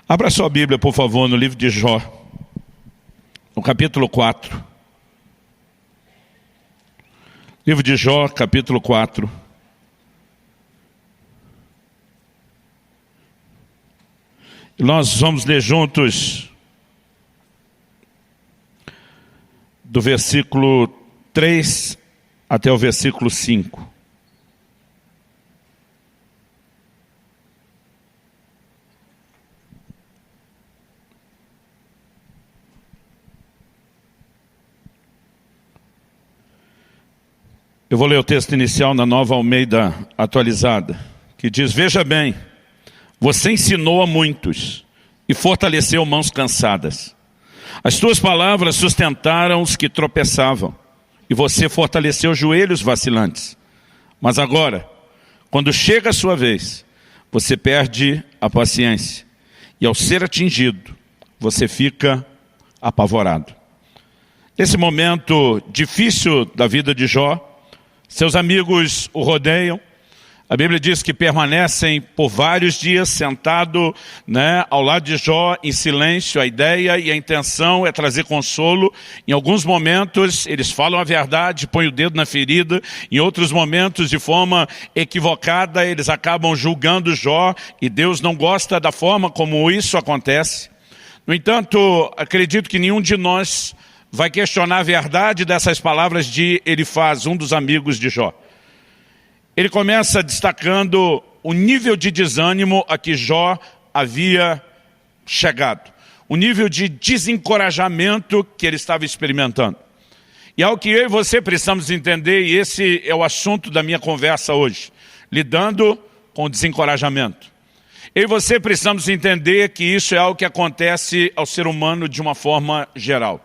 Abra sua Bíblia, por favor, no livro de Jó, no capítulo 4. Livro de Jó, capítulo 4. E nós vamos ler juntos do versículo 3 até o versículo 5. Eu vou ler o texto inicial na Nova Almeida atualizada, que diz: veja bem, você ensinou a muitos e fortaleceu mãos cansadas. As tuas palavras sustentaram os que tropeçavam, e você fortaleceu joelhos vacilantes. Mas agora, quando chega a sua vez, você perde a paciência, e ao ser atingido, você fica apavorado. Nesse momento difícil da vida de Jó, seus amigos o rodeiam. A Bíblia diz que permanecem por vários dias sentado, ao lado de Jó em silêncio. A ideia e a intenção é trazer consolo. Em alguns momentos eles falam a verdade, põem o dedo na ferida. Em outros momentos, de forma equivocada, eles acabam julgando Jó, e Deus não gosta da forma como isso acontece. No entanto, acredito que nenhum de nós vai questionar a verdade dessas palavras de Elifaz, um dos amigos de Jó. Ele começa destacando o nível de desânimo a que Jó havia chegado, o nível de desencorajamento que ele estava experimentando. E é o que eu e você precisamos entender, e esse é o assunto da minha conversa hoje, lidando com o desencorajamento. Eu e você precisamos entender que isso é algo que acontece ao ser humano de uma forma geral.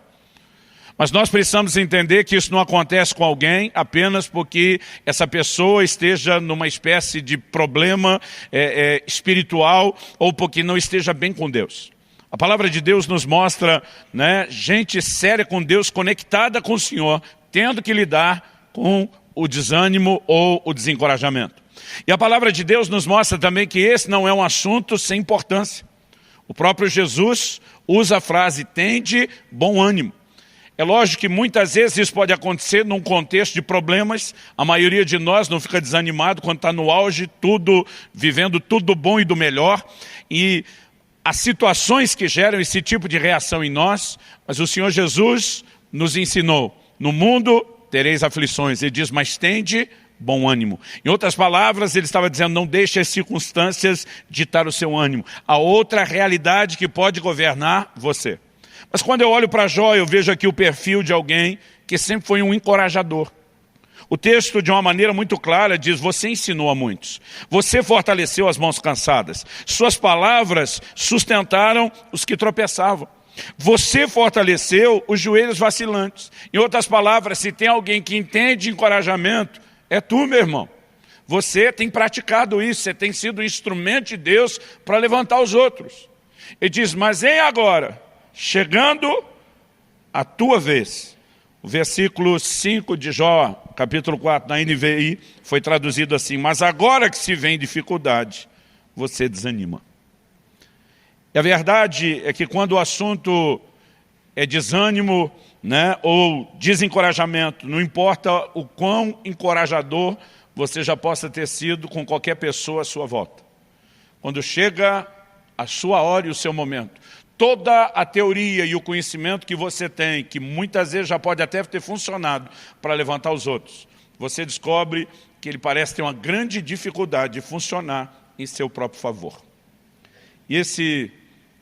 Mas nós precisamos entender que isso não acontece com alguém apenas porque essa pessoa esteja numa espécie de problema espiritual ou porque não esteja bem com Deus. A palavra de Deus nos mostra gente séria com Deus, conectada com o Senhor, tendo que lidar com o desânimo ou o desencorajamento. E a palavra de Deus nos mostra também que esse não é um assunto sem importância. O próprio Jesus usa a frase: tende bom ânimo. É lógico que muitas vezes isso pode acontecer num contexto de problemas. A maioria de nós não fica desanimado quando está no auge, vivendo tudo do bom e do melhor. E as situações que geram esse tipo de reação em nós, mas o Senhor Jesus nos ensinou: no mundo tereis aflições. Ele diz: mas tende bom ânimo. Em outras palavras, ele estava dizendo: não deixe as circunstâncias ditar o seu ânimo. Há outra realidade que pode governar você. Mas quando eu olho para Jó, eu vejo aqui o perfil de alguém que sempre foi um encorajador. O texto, de uma maneira muito clara, diz: você ensinou a muitos, você fortaleceu as mãos cansadas, suas palavras sustentaram os que tropeçavam, você fortaleceu os joelhos vacilantes. Em outras palavras, se tem alguém que entende encorajamento, é tu, meu irmão. Você tem praticado isso, você tem sido um instrumento de Deus para levantar os outros. Ele diz: mas agora, chegando a tua vez. O versículo 5 de Jó, capítulo 4, na NVI, foi traduzido assim: mas agora que se vem dificuldade, você desanima. E a verdade é que quando o assunto é desânimo, ou desencorajamento, não importa o quão encorajador você já possa ter sido com qualquer pessoa à sua volta. Quando chega a sua hora e o seu momento, toda a teoria e o conhecimento que você tem, que muitas vezes já pode até ter funcionado para levantar os outros, você descobre que ele parece ter uma grande dificuldade de funcionar em seu próprio favor. E esse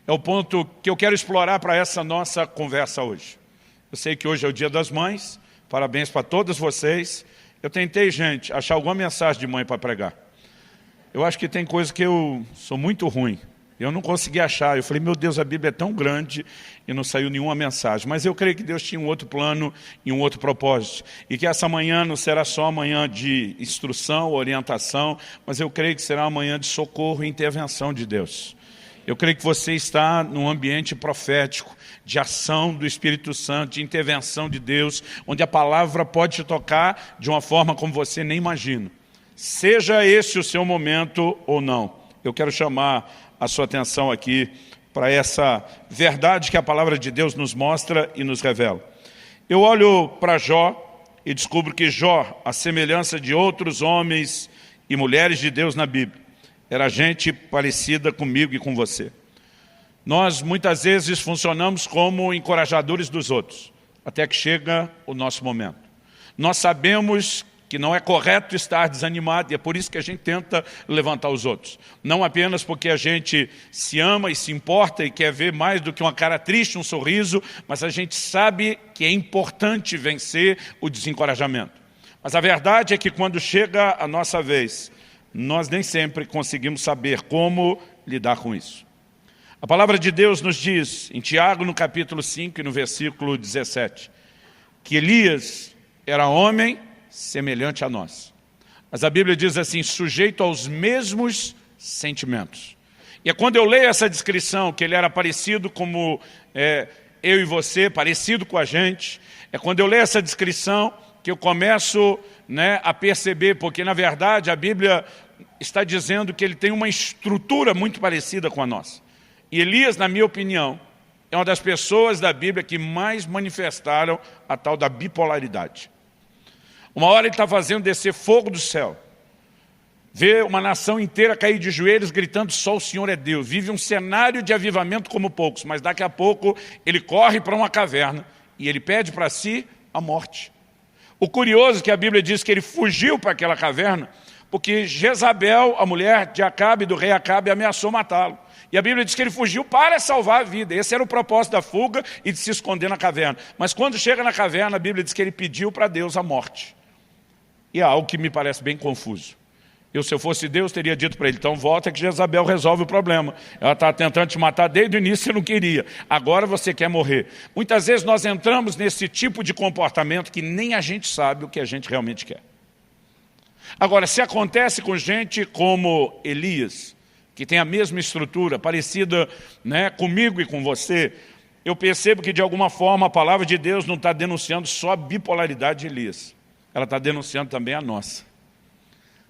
é o ponto que eu quero explorar para essa nossa conversa hoje. Eu sei que hoje é o Dia das Mães, parabéns para todas vocês. Eu tentei, gente, achar alguma mensagem de mãe para pregar. Eu acho que tem coisa que eu sou muito ruim. Eu não consegui achar. Eu falei: meu Deus, a Bíblia é tão grande e não saiu nenhuma mensagem. Mas eu creio que Deus tinha um outro plano e um outro propósito. E que essa manhã não será só uma manhã de instrução, orientação, mas eu creio que será uma manhã de socorro e intervenção de Deus. Eu creio que você está num ambiente profético, de ação do Espírito Santo, de intervenção de Deus, onde a palavra pode te tocar de uma forma como você nem imagina. Seja esse o seu momento ou não. Eu quero chamar a sua atenção aqui para essa verdade que a palavra de Deus nos mostra e nos revela. Eu olho para Jó e descubro que Jó, à semelhança de outros homens e mulheres de Deus na Bíblia, era gente parecida comigo e com você. Nós muitas vezes funcionamos como encorajadores dos outros, até que chega o nosso momento. Nós sabemos que não é correto estar desanimado, e é por isso que a gente tenta levantar os outros. Não apenas porque a gente se ama e se importa e quer ver mais do que uma cara triste, um sorriso, mas a gente sabe que é importante vencer o desencorajamento. Mas a verdade é que quando chega a nossa vez, nós nem sempre conseguimos saber como lidar com isso. A palavra de Deus nos diz, em Tiago, no capítulo 5 e no versículo 17, que Elias era homem semelhante a nós. Mas a Bíblia diz assim, sujeito aos mesmos sentimentos. E é quando eu leio essa descrição, que ele era parecido como eu e você, parecido com a gente, é quando eu leio essa descrição que eu começo a perceber, porque na verdade a Bíblia está dizendo que ele tem uma estrutura muito parecida com a nossa. E Elias, na minha opinião, é uma das pessoas da Bíblia que mais manifestaram a tal da bipolaridade. Uma hora ele está fazendo descer fogo do céu, vê uma nação inteira cair de joelhos gritando só o Senhor é Deus, vive um cenário de avivamento como poucos, mas daqui a pouco ele corre para uma caverna e ele pede para si a morte. O curioso é que a Bíblia diz que ele fugiu para aquela caverna porque Jezabel, a mulher de Acabe, do rei Acabe, ameaçou matá-lo. E a Bíblia diz que ele fugiu para salvar a vida. Esse era o propósito da fuga e de se esconder na caverna. Mas quando chega na caverna, a Bíblia diz que ele pediu para Deus a morte. E é algo que me parece bem confuso. Se eu fosse Deus, teria dito para ele, então volta que Jezabel resolve o problema. Ela está tentando te matar desde o início e não queria. Agora você quer morrer. Muitas vezes nós entramos nesse tipo de comportamento que nem a gente sabe o que a gente realmente quer. Agora, se acontece com gente como Elias, que tem a mesma estrutura, parecida comigo e com você, eu percebo que de alguma forma a palavra de Deus não está denunciando só a bipolaridade de Elias. Ela está denunciando também a nossa.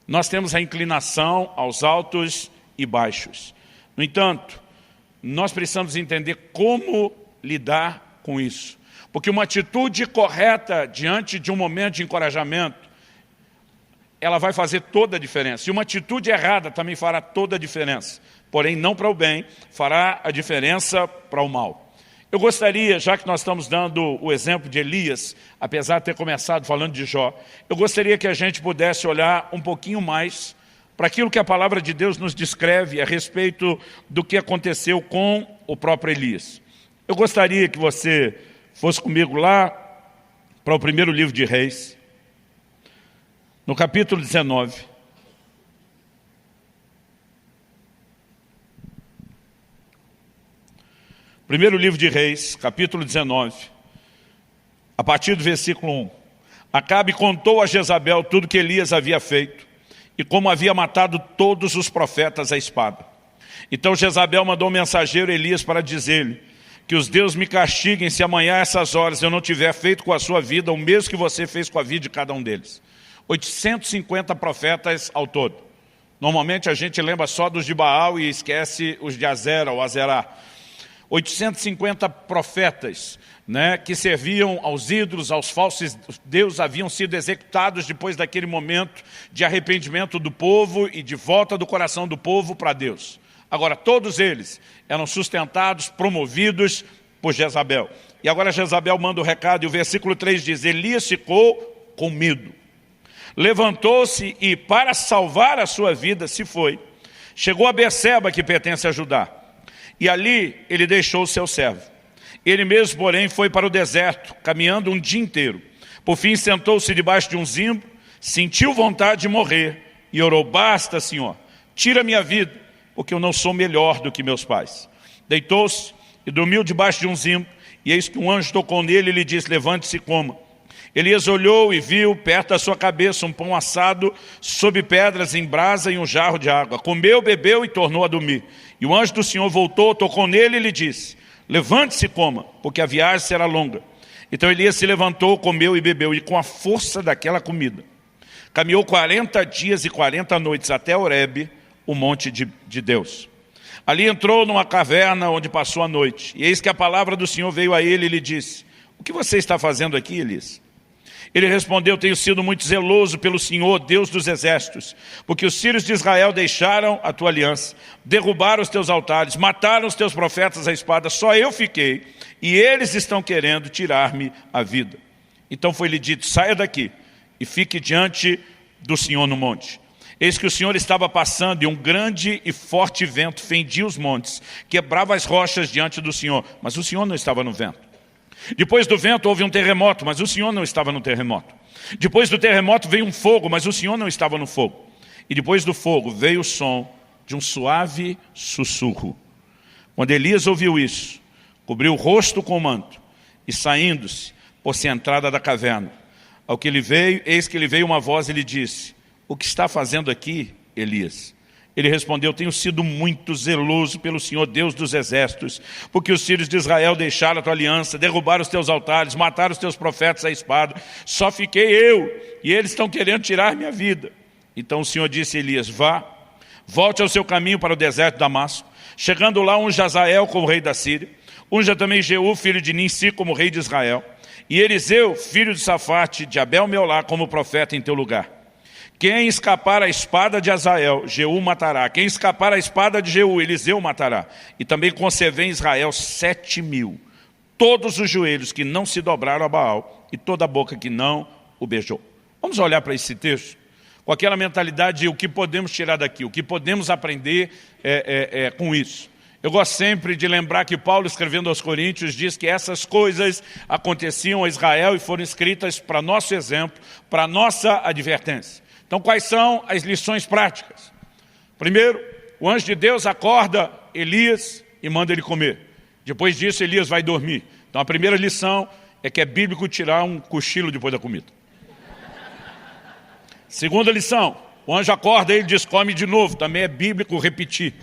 Nós temos a inclinação aos altos e baixos. No entanto, nós precisamos entender como lidar com isso. Porque uma atitude correta diante de um momento de encorajamento, ela vai fazer toda a diferença. E uma atitude errada também fará toda a diferença. Porém, não para o bem, fará a diferença para o mal. Eu gostaria, já que nós estamos dando o exemplo de Elias, apesar de ter começado falando de Jó, eu gostaria que a gente pudesse olhar um pouquinho mais para aquilo que a palavra de Deus nos descreve a respeito do que aconteceu com o próprio Elias. Eu gostaria que você fosse comigo lá para o primeiro livro de Reis, no capítulo 19. Primeiro livro de Reis, capítulo 19, a partir do versículo 1. Acabe contou a Jezabel tudo que Elias havia feito e como havia matado todos os profetas à espada. Então Jezabel mandou um mensageiro a Elias para dizer-lhe que os deuses me castiguem se amanhã a essas horas eu não tiver feito com a sua vida o mesmo que você fez com a vida de cada um deles. 850 profetas ao todo. Normalmente a gente lembra só dos de Baal e esquece os de Azera ou Azerá. 850 profetas que serviam aos ídolos, aos falsos deuses, haviam sido executados depois daquele momento de arrependimento do povo e de volta do coração do povo para Deus. Agora, todos eles eram sustentados, promovidos por Jezabel. E agora Jezabel manda o recado, e o versículo 3 diz, Elias ficou com medo. Levantou-se e, para salvar a sua vida, se foi. Chegou a Berseba, que pertence a Judá. E ali ele deixou o seu servo. Ele mesmo, porém, foi para o deserto, caminhando um dia inteiro. Por fim, sentou-se debaixo de um zimbro, sentiu vontade de morrer e orou, basta, Senhor, tira minha vida, porque eu não sou melhor do que meus pais. Deitou-se e dormiu debaixo de um zimbro, e eis que um anjo tocou nele e lhe disse, levante-se e coma. Elias olhou e viu perto da sua cabeça um pão assado sob pedras em brasa e um jarro de água. Comeu, bebeu e tornou a dormir. E o anjo do Senhor voltou, tocou nele e lhe disse, levante-se e coma, porque a viagem será longa. Então Elias se levantou, comeu e bebeu, e com a força daquela comida, caminhou 40 dias e 40 noites até Horebe, o monte de Deus. Ali entrou numa caverna onde passou a noite. E eis que a palavra do Senhor veio a ele e lhe disse: o que você está fazendo aqui, Elias? Ele respondeu: tenho sido muito zeloso pelo Senhor, Deus dos exércitos, porque os filhos de Israel deixaram a tua aliança, derrubaram os teus altares, mataram os teus profetas à espada, só eu fiquei, e eles estão querendo tirar-me a vida. Então foi-lhe dito: saia daqui e fique diante do Senhor no monte. Eis que o Senhor estava passando, e um grande e forte vento fendia os montes, quebrava as rochas diante do Senhor, mas o Senhor não estava no vento. Depois do vento houve um terremoto, mas o Senhor não estava no terremoto. Depois do terremoto veio um fogo, mas o Senhor não estava no fogo. E depois do fogo veio o som de um suave sussurro. Quando Elias ouviu isso, cobriu o rosto com o manto e, saindo-se, pôs-se à entrada da caverna. Ao que ele veio, eis que lhe veio uma voz e lhe disse: o que está fazendo aqui, Elias? Ele respondeu: tenho sido muito zeloso pelo Senhor, Deus dos exércitos, porque os filhos de Israel deixaram a tua aliança, derrubaram os teus altares, mataram os teus profetas à espada. Só fiquei eu, e eles estão querendo tirar minha vida. Então o Senhor disse a Elias: vá, volte ao seu caminho para o deserto de Damasco. Chegando lá, unja Azael como rei da Síria, unja também Jeú, filho de Nimsi, como rei de Israel, e Eliseu, filho de Safate, de Abel-Meolá, como profeta em teu lugar. Quem escapar à espada de Azael, Jeú matará. Quem escapar à espada de Jeú, Eliseu matará. E também conservei em Israel 7.000, todos os joelhos que não se dobraram a Baal, e toda a boca que não o beijou. Vamos olhar para esse texto com aquela mentalidade de o que podemos tirar daqui, o que podemos aprender com isso. Eu gosto sempre de lembrar que Paulo, escrevendo aos Coríntios, diz que essas coisas aconteciam a Israel e foram escritas para nosso exemplo, para nossa advertência. Então, quais são as lições práticas? Primeiro, o anjo de Deus acorda Elias e manda ele comer. Depois disso, Elias vai dormir. Então, a primeira lição é que é bíblico tirar um cochilo depois da comida. Segunda lição, o anjo acorda e ele diz: come de novo. Também é bíblico repetir.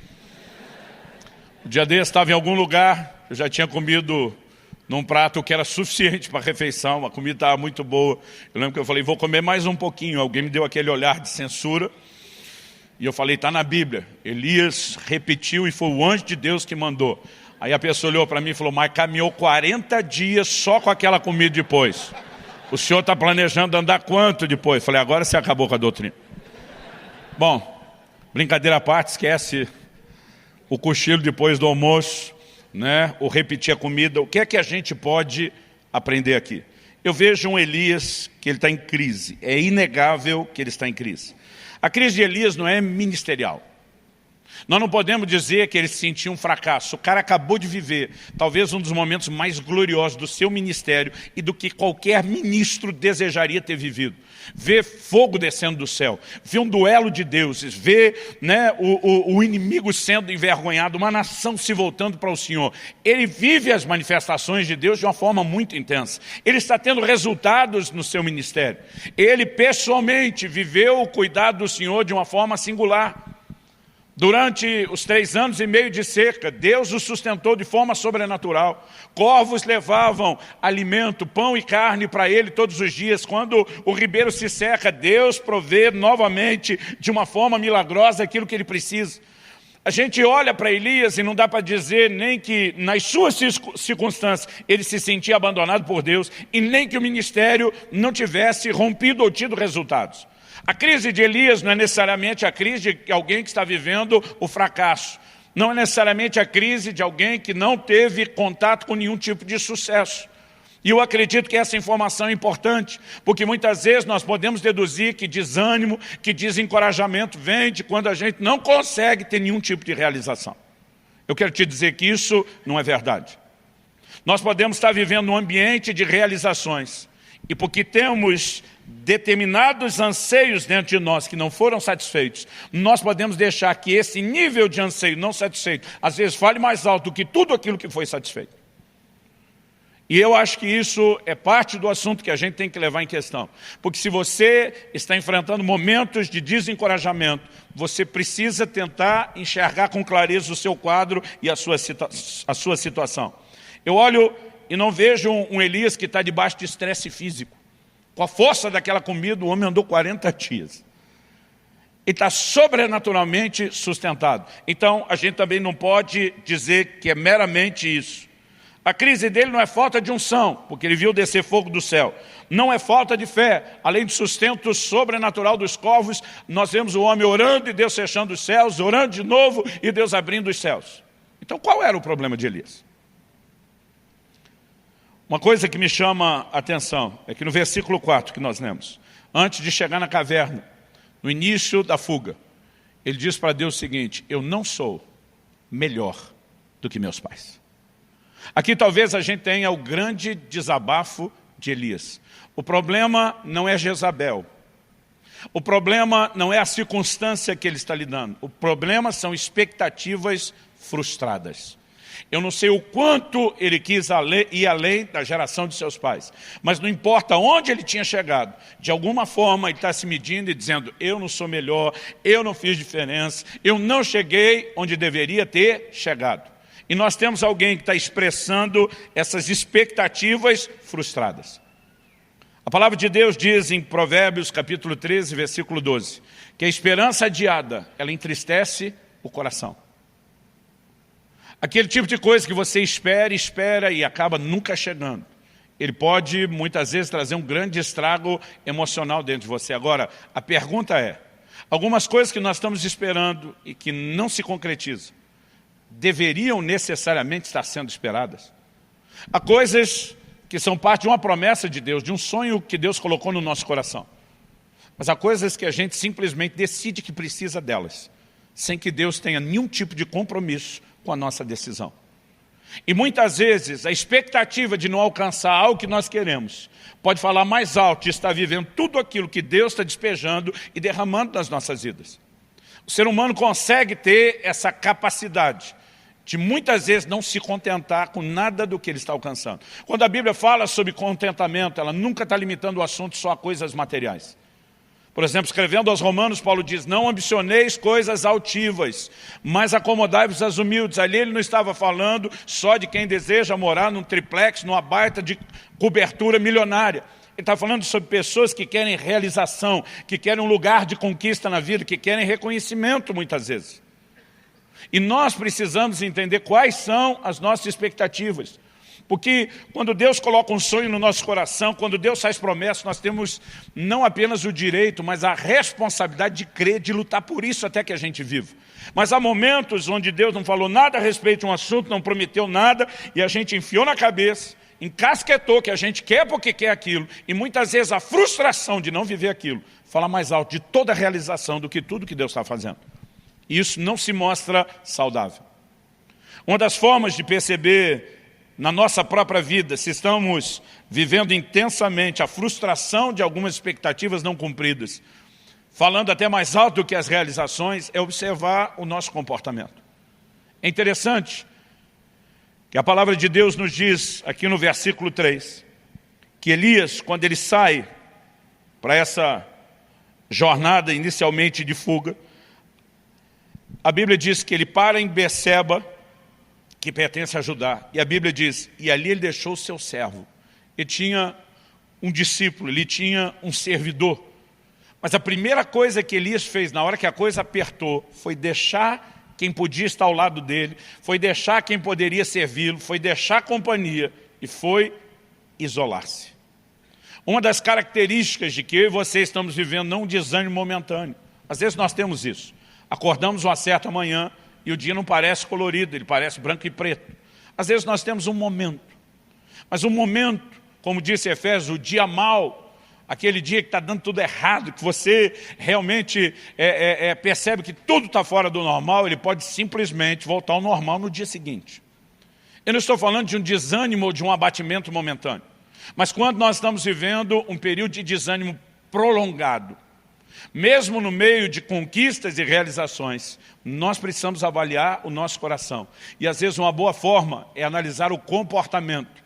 Um dia desse, estava em algum lugar, eu já tinha comido num prato que era suficiente para a refeição, a comida estava muito boa. Eu lembro que eu falei: vou comer mais um pouquinho. Alguém me deu aquele olhar de censura. E eu falei: está na Bíblia. Elias repetiu e foi o anjo de Deus que mandou. Aí a pessoa olhou para mim e falou: mas caminhou 40 dias só com aquela comida depois. O senhor está planejando andar quanto depois? Eu falei: agora você acabou com a doutrina. Bom, brincadeira à parte, esquece o cochilo depois do almoço, né? Ou repetir a comida. O que é que a gente pode aprender aqui? Eu vejo um Elias que ele está em crise. É inegável que ele está em crise. A crise de Elias não é ministerial. Nós não podemos dizer que ele se sentiu um fracasso. O cara acabou de viver talvez um dos momentos mais gloriosos do seu ministério e do que qualquer ministro desejaria ter vivido. Ver fogo descendo do céu, ver um duelo de deuses, ver, né, o inimigo sendo envergonhado, uma nação se voltando para o Senhor. Ele vive as manifestações de Deus de uma forma muito intensa. Ele está tendo resultados no seu ministério. Ele pessoalmente viveu o cuidado do Senhor de uma forma singular. Durante os 3 anos e meio de seca, Deus o sustentou de forma sobrenatural. Corvos levavam alimento, pão e carne para ele todos os dias. Quando o ribeiro se seca, Deus provê novamente de uma forma milagrosa aquilo que ele precisa. A gente olha para Elias e não dá para dizer nem que nas suas circunstâncias ele se sentia abandonado por Deus e nem que o ministério não tivesse rompido ou tido resultados. A crise de Elias não é necessariamente a crise de alguém que está vivendo o fracasso. Não é necessariamente a crise de alguém que não teve contato com nenhum tipo de sucesso. E eu acredito que essa informação é importante, porque muitas vezes nós podemos deduzir que desânimo, que desencorajamento vem de quando a gente não consegue ter nenhum tipo de realização. Eu quero te dizer que isso não é verdade. Nós podemos estar vivendo um ambiente de realizações, e porque temos determinados anseios dentro de nós que não foram satisfeitos, nós podemos deixar que esse nível de anseio não satisfeito, às vezes fale mais alto do que tudo aquilo que foi satisfeito. E eu acho que isso é parte do assunto que a gente tem que levar em questão. Porque se você está enfrentando momentos de desencorajamento, você precisa tentar enxergar com clareza o seu quadro e a sua situação. Eu olho e não vejo um Elias que está debaixo de estresse físico. Com a força daquela comida, o homem andou 40 dias. Ele está sobrenaturalmente sustentado. Então, a gente também não pode dizer que é meramente isso. A crise dele não é falta de unção, porque ele viu descer fogo do céu. Não é falta de fé. Além do sustento sobrenatural dos corvos, nós vemos o homem orando e Deus fechando os céus, orando de novo e Deus abrindo os céus. Então, qual era o problema de Elias? Uma coisa que me chama a atenção é que no versículo 4 que nós lemos, antes de chegar na caverna, no início da fuga, ele diz para Deus o seguinte: eu não sou melhor do que meus pais. Aqui talvez a gente tenha o grande desabafo de Elias. O problema não é Jezabel. O problema não é a circunstância que ele está lidando. O problema são expectativas frustradas. Eu não sei o quanto ele quis ir além da geração de seus pais. Mas não importa onde ele tinha chegado, de alguma forma ele está se medindo e dizendo: eu não sou melhor, eu não fiz diferença, eu não cheguei onde deveria ter chegado. E nós temos alguém que está expressando essas expectativas frustradas. A palavra de Deus diz em Provérbios capítulo 13, versículo 12, que a esperança adiada, ela entristece o coração. Aquele tipo de coisa que você espera e acaba nunca chegando. Ele pode, muitas vezes, trazer um grande estrago emocional dentro de você. Agora, a pergunta é, algumas coisas que nós estamos esperando e que não se concretizam, deveriam necessariamente estar sendo esperadas? Há coisas que são parte de uma promessa de Deus, de um sonho que Deus colocou no nosso coração. Mas há coisas que a gente simplesmente decide que precisa delas, sem que Deus tenha nenhum tipo de compromisso com a nossa decisão. E muitas vezes a expectativa de não alcançar algo que nós queremos pode falar mais alto e estar vivendo tudo aquilo que Deus está despejando e derramando nas nossas vidas. O ser humano consegue ter essa capacidade de muitas vezes não se contentar com nada do que ele está alcançando. Quando a Bíblia fala sobre contentamento, ela nunca está limitando o assunto só a coisas materiais. Por exemplo, escrevendo aos Romanos, Paulo diz: não ambicioneis coisas altivas, mas acomodai-vos às humildes. Ali ele não estava falando só de quem deseja morar num triplex, numa baita de cobertura milionária. Ele está falando sobre pessoas que querem realização, que querem um lugar de conquista na vida, que querem reconhecimento muitas vezes. E nós precisamos entender quais são as nossas expectativas. Porque quando Deus coloca um sonho no nosso coração, quando Deus faz promessas, nós temos não apenas o direito, mas a responsabilidade de crer, de lutar por isso até que a gente viva. Mas há momentos onde Deus não falou nada a respeito de um assunto, não prometeu nada, e a gente enfiou na cabeça, encasquetou que a gente quer porque quer aquilo, e muitas vezes a frustração de não viver aquilo fala mais alto de toda a realização do que tudo que Deus está fazendo. E isso não se mostra saudável. Uma das formas de perceber na nossa própria vida se estamos vivendo intensamente a frustração de algumas expectativas não cumpridas, falando até mais alto do que as realizações, é observar o nosso comportamento. É interessante que a palavra de Deus nos diz, aqui no versículo 3, que Elias, quando ele sai para essa jornada inicialmente de fuga, a Bíblia diz que ele para em Beceba, que pertence a Judá, e a Bíblia diz, e ali ele deixou o seu servo. Ele tinha um discípulo, ele tinha um servidor. Mas a primeira coisa que Elias fez, na hora que a coisa apertou, foi deixar quem podia estar ao lado dele, foi deixar quem poderia servi-lo, foi deixar a companhia e foi isolar-se. Uma das características de que eu e você estamos vivendo não um desânimo momentâneo. Às vezes nós temos isso. Acordamos uma certa manhã e o dia não parece colorido, ele parece branco e preto. Às vezes nós temos um momento. Mas um momento, como disse Efésios, o dia mau, aquele dia que está dando tudo errado, que você realmente percebe que tudo está fora do normal, ele pode simplesmente voltar ao normal no dia seguinte. Eu não estou falando de um desânimo ou de um abatimento momentâneo. Mas quando nós estamos vivendo um período de desânimo prolongado, mesmo no meio de conquistas e realizações, nós precisamos avaliar o nosso coração. E às vezes uma boa forma é analisar o comportamento.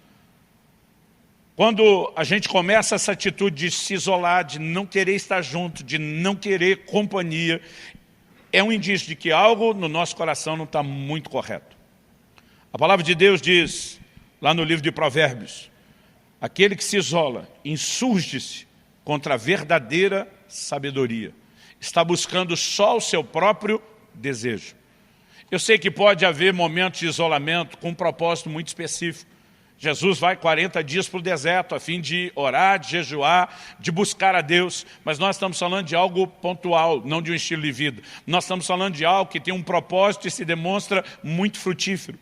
Quando a gente começa essa atitude de se isolar, de não querer estar junto, de não querer companhia, é um indício de que algo no nosso coração não está muito correto. A palavra de Deus diz, lá no livro de Provérbios, aquele que se isola, insurge-se contra a verdadeira sabedoria. está buscando só o seu próprio desejo. Eu sei que pode haver momentos de isolamento com um propósito muito específico. Jesus vai 40 dias para o deserto a fim de orar, de jejuar, de buscar a Deus. Mas nós estamos falando de algo pontual, não de um estilo de vida. Nós estamos falando de algo que tem um propósito e se demonstra muito frutífero.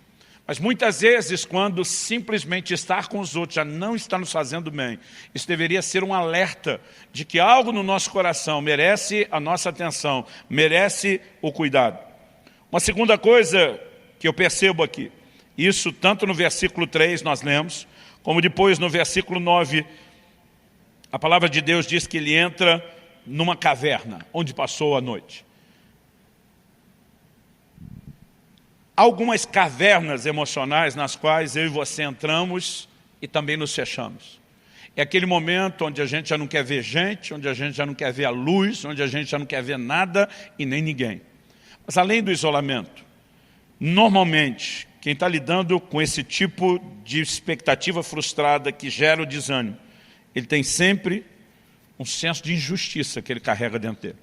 Mas muitas vezes, quando simplesmente estar com os outros já não está nos fazendo bem, isso deveria ser um alerta de que algo no nosso coração merece a nossa atenção, merece o cuidado. Uma segunda coisa que eu percebo aqui, isso tanto no versículo 3 nós lemos, como depois no versículo 9, a palavra de Deus diz que ele entra numa caverna, onde passou a noite. Há algumas cavernas emocionais nas quais eu e você entramos e também nos fechamos. É aquele momento onde a gente já não quer ver gente, onde a gente já não quer ver a luz, onde a gente já não quer ver nada e nem ninguém. Mas além do isolamento, normalmente, quem está lidando com esse tipo de expectativa frustrada que gera o desânimo, ele tem sempre um senso de injustiça que ele carrega dentro dele.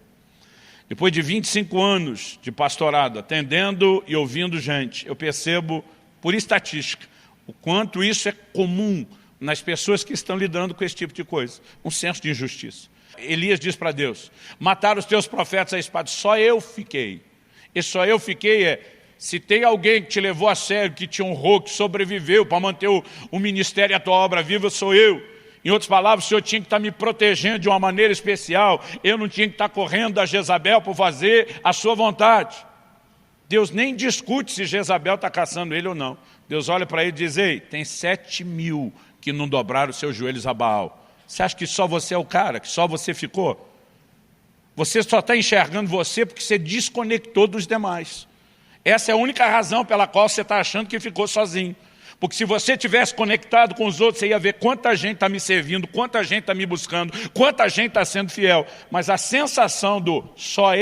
Depois de 25 anos de pastorado, atendendo e ouvindo gente, eu percebo, por estatística, o quanto isso é comum nas pessoas que estão lidando com esse tipo de coisa. Um senso de injustiça. Elias diz para Deus, mataram os teus profetas à espada, só eu fiquei. E só eu fiquei se tem alguém que te levou a sério, que te honrou, que sobreviveu para manter o ministério e a tua obra viva, sou eu. Em outras palavras, o Senhor tinha que estar me protegendo de uma maneira especial. Eu não tinha que estar correndo da Jezabel por fazer a sua vontade. Deus nem discute se Jezabel está caçando ele ou não. Deus olha para ele e diz, ei, tem 7.000 que não dobraram os seus joelhos a Baal. Você acha que só você é o cara, que só você ficou? Você só está enxergando você porque você desconectou dos demais. Essa é a única razão pela qual você está achando que ficou sozinho. Porque se você tivesse conectado com os outros, você ia ver quanta gente está me servindo, quanta gente está me buscando, quanta gente está sendo fiel. Mas a sensação do só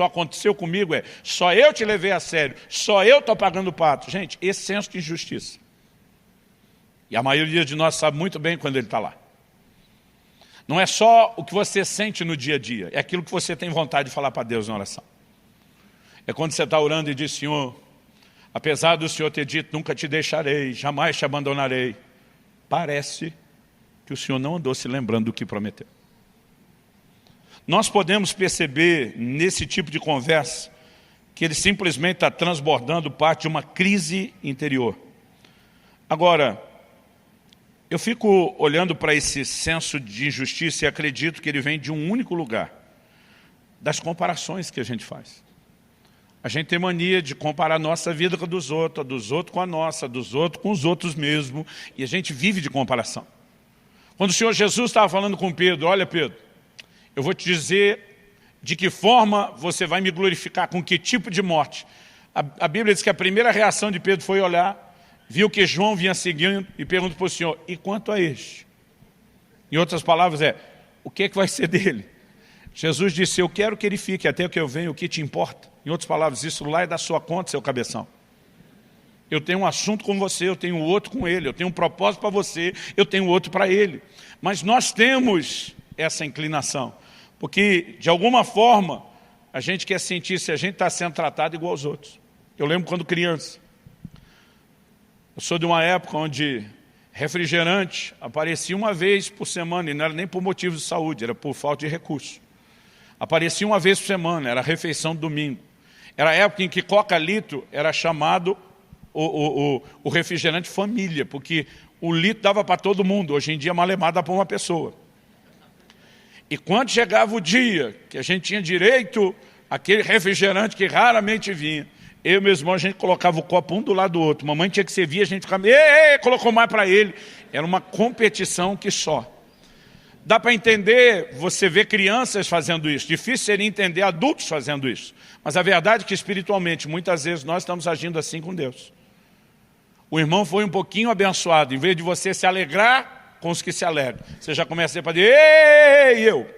aconteceu comigo só eu te levei a sério, só eu estou pagando o pato. Gente, esse senso de injustiça. E a maioria de nós sabe muito bem quando ele está lá. Não é só o que você sente no dia a dia, é aquilo que você tem vontade de falar para Deus na oração. É quando você está orando e diz, Senhor, apesar do Senhor ter dito, nunca te deixarei, jamais te abandonarei, parece que o Senhor não andou se lembrando do que prometeu. Nós podemos perceber nesse tipo de conversa que ele simplesmente está transbordando parte de uma crise interior. Agora, eu fico olhando para esse senso de injustiça e acredito que ele vem de um único lugar, das comparações que a gente faz. A gente tem mania de comparar a nossa vida com a dos outros com a nossa, dos outros com os outros mesmo, e a gente vive de comparação. Quando o Senhor Jesus estava falando com Pedro, olha Pedro, eu vou te dizer de que forma você vai me glorificar, com que tipo de morte. A Bíblia diz que a primeira reação de Pedro foi olhar, viu que João vinha seguindo e pergunta para o Senhor, e quanto a este? Em outras palavras o que vai ser dele? Jesus disse, eu quero que ele fique até que eu venha, o que te importa? Em outras palavras, isso lá é da sua conta, seu cabeção. Eu tenho um assunto com você, eu tenho outro com ele, eu tenho um propósito para você, eu tenho outro para ele. Mas nós temos essa inclinação, porque de alguma forma a gente quer sentir se a gente está sendo tratado igual aos outros. Eu lembro quando criança, eu sou de uma época onde refrigerante aparecia uma vez por semana, e não era nem por motivos de saúde, era por falta de recurso. Aparecia uma vez por semana, era a refeição do domingo. Era a época em que Coca-Litro era chamado o refrigerante família, porque o litro dava para todo mundo, hoje em dia malemar dá para uma pessoa. E quando chegava o dia que a gente tinha direito àquele refrigerante que raramente vinha, eu e meu irmão, a gente colocava o copo um do lado do outro. Mamãe tinha que servir, a gente ficava, colocou mais para ele. Era uma competição que só. Dá para entender, você vê crianças fazendo isso. Difícil seria entender adultos fazendo isso. Mas a verdade é que espiritualmente, muitas vezes, nós estamos agindo assim com Deus. O irmão foi um pouquinho abençoado. Em vez de você se alegrar com os que se alegram, você já começa a dizer, ei, eu.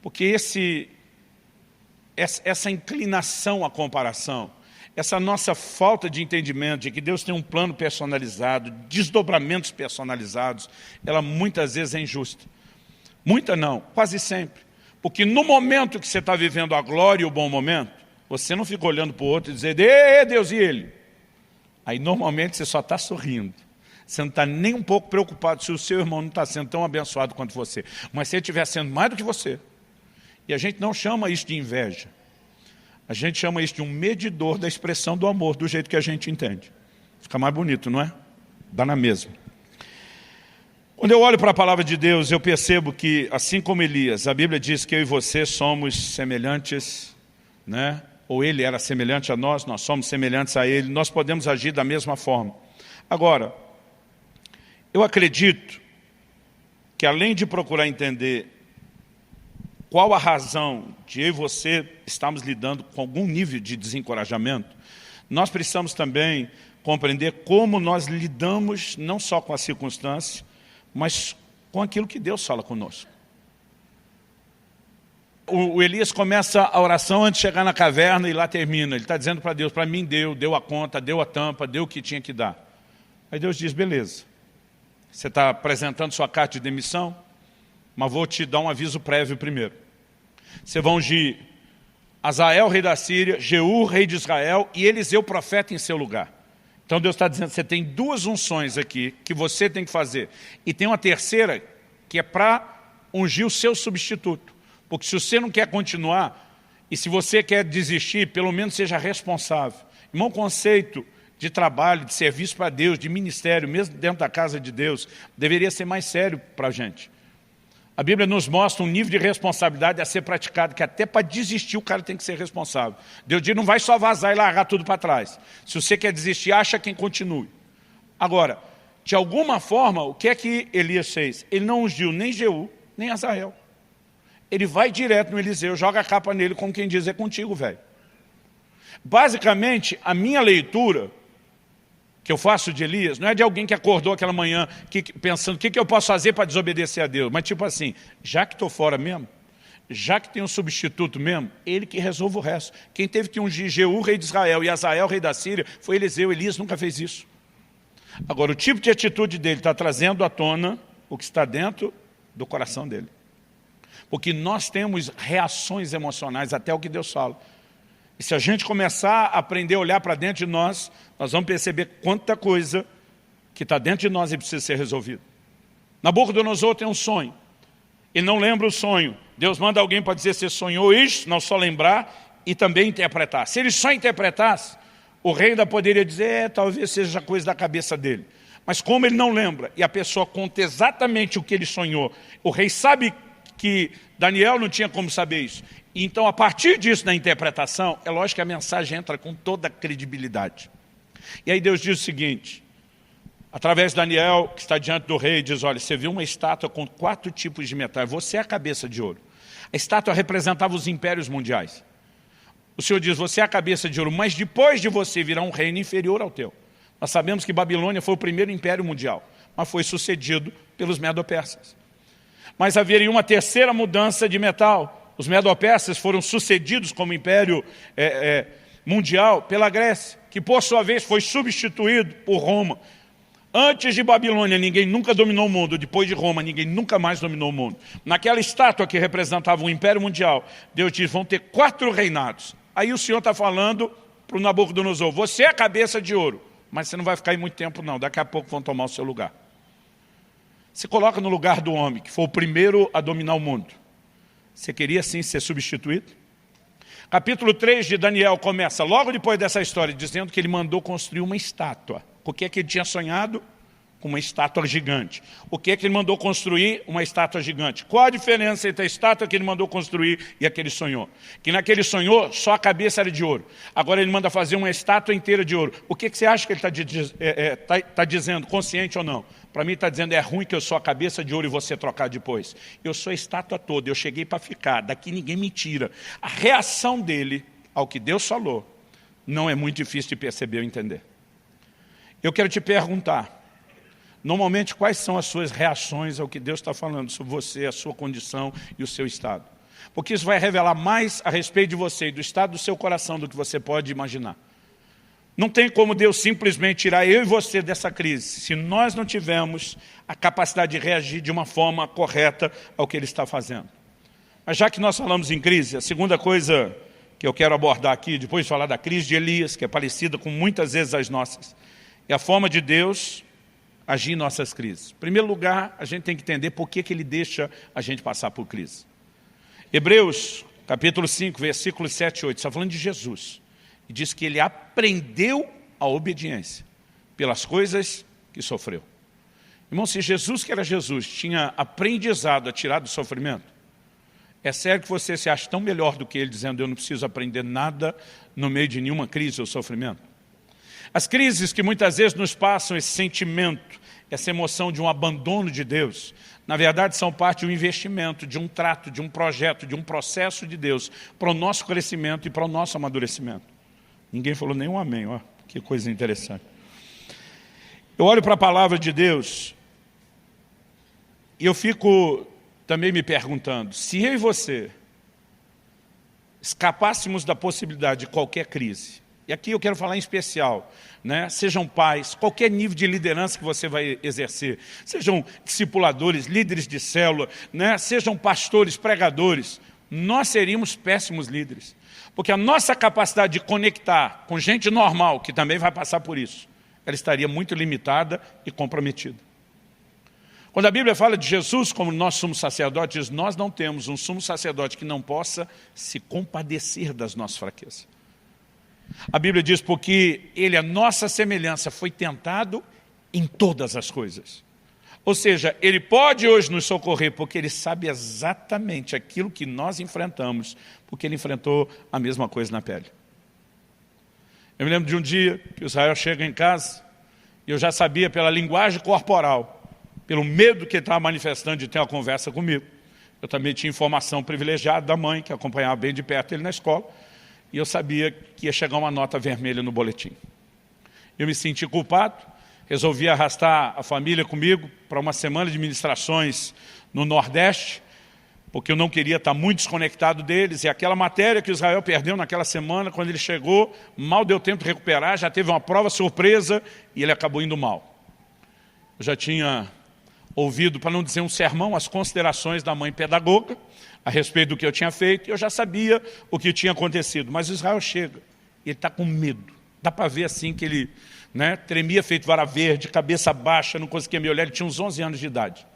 Porque essa inclinação à comparação, essa nossa falta de entendimento de que Deus tem um plano personalizado, desdobramentos personalizados, ela muitas vezes é injusta. Muita não, quase sempre. Porque no momento que você está vivendo a glória e o bom momento, você não fica olhando para o outro e dizendo, Ê, Deus, e ele? Aí normalmente você só está sorrindo. Você não está nem um pouco preocupado se o seu irmão não está sendo tão abençoado quanto você. Mas se ele estiver sendo mais do que você. E a gente não chama isso de inveja. A gente chama isso de um medidor da expressão do amor, do jeito que a gente entende. Fica mais bonito, não é? Dá na mesma. Quando eu olho para a palavra de Deus, eu percebo que, assim como Elias, a Bíblia diz que eu e você somos semelhantes, né? Ou ele era semelhante a nós somos semelhantes a ele, nós podemos agir da mesma forma. Agora, eu acredito que além de procurar entender qual a razão de eu e você estarmos lidando com algum nível de desencorajamento, nós precisamos também compreender como nós lidamos não só com a circunstância, mas com aquilo que Deus fala conosco. O Elias começa a oração antes de chegar na caverna e lá termina. Ele está dizendo para Deus, para mim deu a conta, deu a tampa, deu o que tinha que dar. Aí Deus diz, beleza, você está apresentando sua carta de demissão, mas vou te dar um aviso prévio primeiro. Você vai ungir Azael, rei da Síria, Jeú, rei de Israel, e Eliseu, profeta, em seu lugar. Então Deus está dizendo, você tem duas unções aqui que você tem que fazer. E tem uma terceira que é para ungir o seu substituto. Porque se você não quer continuar, e se você quer desistir, pelo menos seja responsável. Irmão, conceito de trabalho, de serviço para Deus, de ministério, mesmo dentro da casa de Deus, deveria ser mais sério para a gente. A Bíblia nos mostra um nível de responsabilidade a ser praticado, que até para desistir o cara tem que ser responsável. Deus diz, não vai só vazar e largar tudo para trás. Se você quer desistir, acha quem continue. Agora, de alguma forma, o que é que Elias fez? Ele não ungiu nem Jeú, nem Azael. Ele vai direto no Eliseu, joga a capa nele, como quem diz, é contigo, velho. Basicamente, a minha leitura que eu faço de Elias, não é de alguém que acordou aquela manhã pensando, o que eu posso fazer para desobedecer a Deus? Mas tipo assim, já que estou fora mesmo, já que tem um substituto mesmo, ele que resolve o resto. Quem teve que ungir Jeú, rei de Israel, e Azael, rei da Síria, foi Eliseu. Elias nunca fez isso. Agora, o tipo de atitude dele está trazendo à tona o que está dentro do coração dele. Porque nós temos reações emocionais até o que Deus fala. E se a gente começar a aprender a olhar para dentro de nós, nós vamos perceber quanta coisa que está dentro de nós e precisa ser resolvida. Nabucodonosor tem um sonho. Ele não lembra o sonho. Deus manda alguém para dizer se sonhou isso, não só lembrar e também interpretar. Se ele só interpretasse, o rei ainda poderia dizer, talvez seja coisa da cabeça dele. Mas como ele não lembra e a pessoa conta exatamente o que ele sonhou, o rei sabe que Daniel não tinha como saber isso. Então, a partir disso, na interpretação, é lógico que a mensagem entra com toda a credibilidade. E aí Deus diz o seguinte, através de Daniel, que está diante do rei, diz, olha, você viu uma estátua com 4 tipos de metal, você é a cabeça de ouro. A estátua representava os impérios mundiais. O Senhor diz, você é a cabeça de ouro, mas depois de você virá um reino inferior ao teu. Nós sabemos que Babilônia foi o primeiro império mundial, mas foi sucedido pelos medo-persas. Mas haveria uma terceira mudança de metal. Os medo-persas foram sucedidos como império mundial pela Grécia, que por sua vez foi substituído por Roma. Antes de Babilônia, ninguém nunca dominou o mundo. Depois de Roma, ninguém nunca mais dominou o mundo. Naquela estátua que representava o império mundial, Deus diz, vão ter 4 reinados. Aí o Senhor está falando para o Nabucodonosor, você é a cabeça de ouro, mas você não vai ficar aí muito tempo não, daqui a pouco vão tomar o seu lugar. Se coloca no lugar do homem, que foi o primeiro a dominar o mundo. Você queria sim ser substituído? Capítulo 3 de Daniel começa logo depois dessa história, dizendo que ele mandou construir uma estátua. O que é que ele tinha sonhado? Com uma estátua gigante. O que é que ele mandou construir? Uma estátua gigante. Qual a diferença entre a estátua que ele mandou construir e a que ele sonhou? Que naquele sonhou, só a cabeça era de ouro. Agora ele manda fazer uma estátua inteira de ouro. O que você acha que ele está dizendo, consciente ou não? Para mim está dizendo, é ruim que eu sou a cabeça de ouro e você trocar depois. Eu sou a estátua toda, eu cheguei para ficar, daqui ninguém me tira. A reação dele ao que Deus falou não é muito difícil de perceber ou entender. Eu quero te perguntar, normalmente, quais são as suas reações ao que Deus está falando sobre você, a sua condição e o seu estado? Porque isso vai revelar mais a respeito de você e do estado do seu coração do que você pode imaginar. Não tem como Deus simplesmente tirar eu e você dessa crise, se nós não tivermos a capacidade de reagir de uma forma correta ao que Ele está fazendo. Mas já que nós falamos em crise, a segunda coisa que eu quero abordar aqui, depois de falar da crise de Elias, que é parecida com muitas vezes as nossas, é a forma de Deus agir em nossas crises. Em primeiro lugar, a gente tem que entender por que Ele deixa a gente passar por crise. Hebreus, capítulo 5, versículos 7 e 8, está falando de Jesus. E diz que Ele aprendeu a obediência pelas coisas que sofreu. Irmão, se Jesus, que era Jesus, tinha aprendizado a tirar do sofrimento, é sério que você se acha tão melhor do que Ele, dizendo, eu não preciso aprender nada no meio de nenhuma crise ou sofrimento? As crises que muitas vezes nos passam, esse sentimento, essa emoção de um abandono de Deus, na verdade são parte de um investimento, de um trato, de um projeto, de um processo de Deus para o nosso crescimento e para o nosso amadurecimento. Ninguém falou nenhum amém, ó, que coisa interessante. Eu olho para a palavra de Deus e eu fico também me perguntando, se eu e você escapássemos da possibilidade de qualquer crise, e aqui eu quero falar em especial, né? Sejam pais, qualquer nível de liderança que você vai exercer, sejam discipuladores, líderes de célula, né? Sejam pastores, pregadores, nós seríamos péssimos líderes. Porque a nossa capacidade de conectar com gente normal, que também vai passar por isso, ela estaria muito limitada e comprometida. Quando a Bíblia fala de Jesus como nosso sumo sacerdote, diz, nós não temos um sumo sacerdote que não possa se compadecer das nossas fraquezas. A Bíblia diz, porque Ele, a nossa semelhança, foi tentado em todas as coisas. Ou seja, Ele pode hoje nos socorrer, porque Ele sabe exatamente aquilo que nós enfrentamos, porque Ele enfrentou a mesma coisa na pele. Eu me lembro de um dia que Israel chega em casa, e eu já sabia pela linguagem corporal, pelo medo que ele estava manifestando de ter uma conversa comigo. Eu também tinha informação privilegiada da mãe, que acompanhava bem de perto ele na escola, e eu sabia que ia chegar uma nota vermelha no boletim. Eu me senti culpado, resolvi arrastar a família comigo para uma semana de ministrações no Nordeste, porque eu não queria estar muito desconectado deles, e aquela matéria que Israel perdeu naquela semana, quando ele chegou, mal deu tempo de recuperar, já teve uma prova surpresa, e ele acabou indo mal. Eu já tinha ouvido, para não dizer um sermão, as considerações da mãe pedagoga, a respeito do que eu tinha feito, e eu já sabia o que tinha acontecido. Mas Israel chega, e ele está com medo. Dá para ver assim que ele, né, tremia feito vara verde, cabeça baixa, não conseguia me olhar, ele tinha uns 11 anos de idade.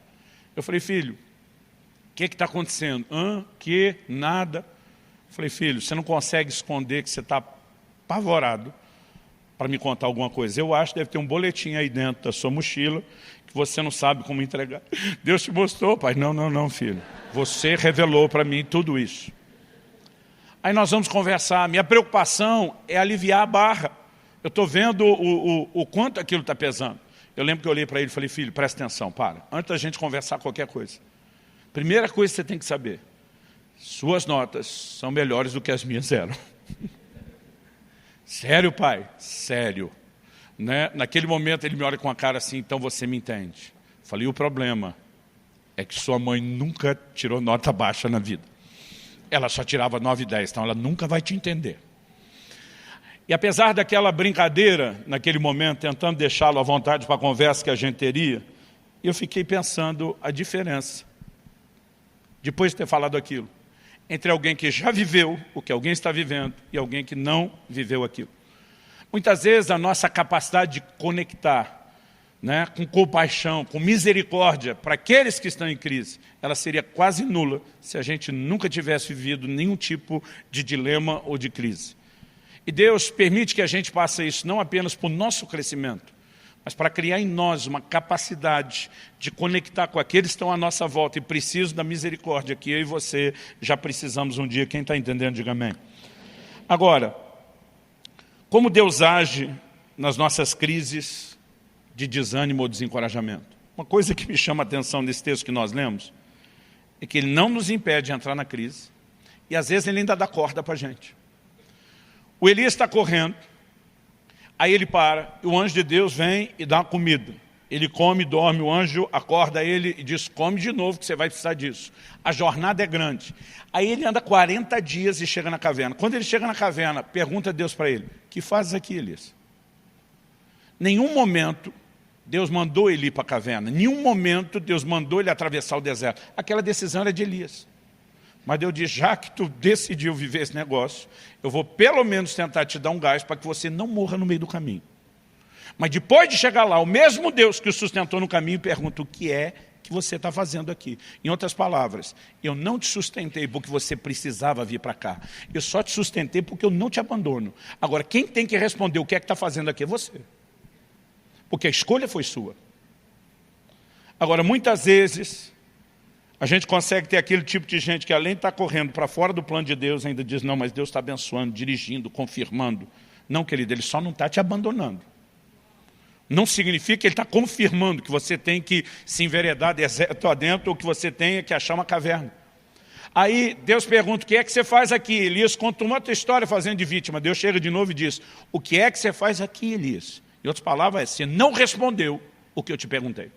Eu falei, filho, o que está acontecendo? Que? Nada. Eu falei, filho, você não consegue esconder que você está apavorado para me contar alguma coisa. Eu acho que deve ter um boletim aí dentro da sua mochila, que você não sabe como entregar. Deus te mostrou, pai? Não, filho. Você revelou para mim tudo isso. Aí nós vamos conversar. Minha preocupação é aliviar a barra. Eu estou vendo o quanto aquilo está pesando. Eu lembro que eu olhei para ele e falei, filho, presta atenção, para. Antes da gente conversar qualquer coisa. Primeira coisa que você tem que saber, suas notas são melhores do que as minhas eram. Sério, pai? Sério. Né? Naquele momento ele me olha com a cara assim, então você me entende. Falei, o problema é que sua mãe nunca tirou nota baixa na vida. Ela só tirava 9 e 10, então ela nunca vai te entender. E apesar daquela brincadeira, naquele momento, tentando deixá-lo à vontade para a conversa que a gente teria, eu fiquei pensando a diferença, depois de ter falado aquilo, entre alguém que já viveu o que alguém está vivendo e alguém que não viveu aquilo. Muitas vezes a nossa capacidade de conectar, né, com compaixão, com misericórdia para aqueles que estão em crise, ela seria quase nula se a gente nunca tivesse vivido nenhum tipo de dilema ou de crise. E Deus permite que a gente passe isso não apenas para o nosso crescimento, mas para criar em nós uma capacidade de conectar com aqueles que estão à nossa volta e precisam da misericórdia que eu e você já precisamos um dia. Quem está entendendo, diga amém. Agora, como Deus age nas nossas crises de desânimo ou desencorajamento? Uma coisa que me chama a atenção nesse texto que nós lemos é que Ele não nos impede de entrar na crise e às vezes Ele ainda dá corda para a gente. O Elias está correndo, aí ele para, e o anjo de Deus vem e dá uma comida. Ele come, dorme, o anjo acorda ele e diz, come de novo que você vai precisar disso. A jornada é grande. Aí ele anda 40 dias e chega na caverna. Quando ele chega na caverna, pergunta a Deus para ele, que fazes aqui, Elias? Nenhum momento Deus mandou ele ir para a caverna. Nenhum momento Deus mandou ele atravessar o deserto. Aquela decisão era de Elias. Mas Deus diz, já que tu decidiu viver esse negócio, eu vou pelo menos tentar te dar um gás para que você não morra no meio do caminho. Mas depois de chegar lá, o mesmo Deus que o sustentou no caminho pergunta o que é que você está fazendo aqui. Em outras palavras, eu não te sustentei porque você precisava vir para cá. Eu só te sustentei porque eu não te abandono. Agora, quem tem que responder o que é que está fazendo aqui é você. Porque a escolha foi sua. Agora, muitas vezes, a gente consegue ter aquele tipo de gente que além de estar correndo para fora do plano de Deus, ainda diz, não, mas Deus está abençoando, dirigindo, confirmando. Não, querido, Ele só não está te abandonando. Não significa que Ele está confirmando que você tem que se enveredar deserto adentro ou que você tem que achar uma caverna. Aí Deus pergunta, o que é que você faz aqui? Elias conta uma outra história fazendo de vítima. Deus chega de novo e diz, o que é que você faz aqui, Elias? Em outras palavras, você não respondeu o que eu te perguntei.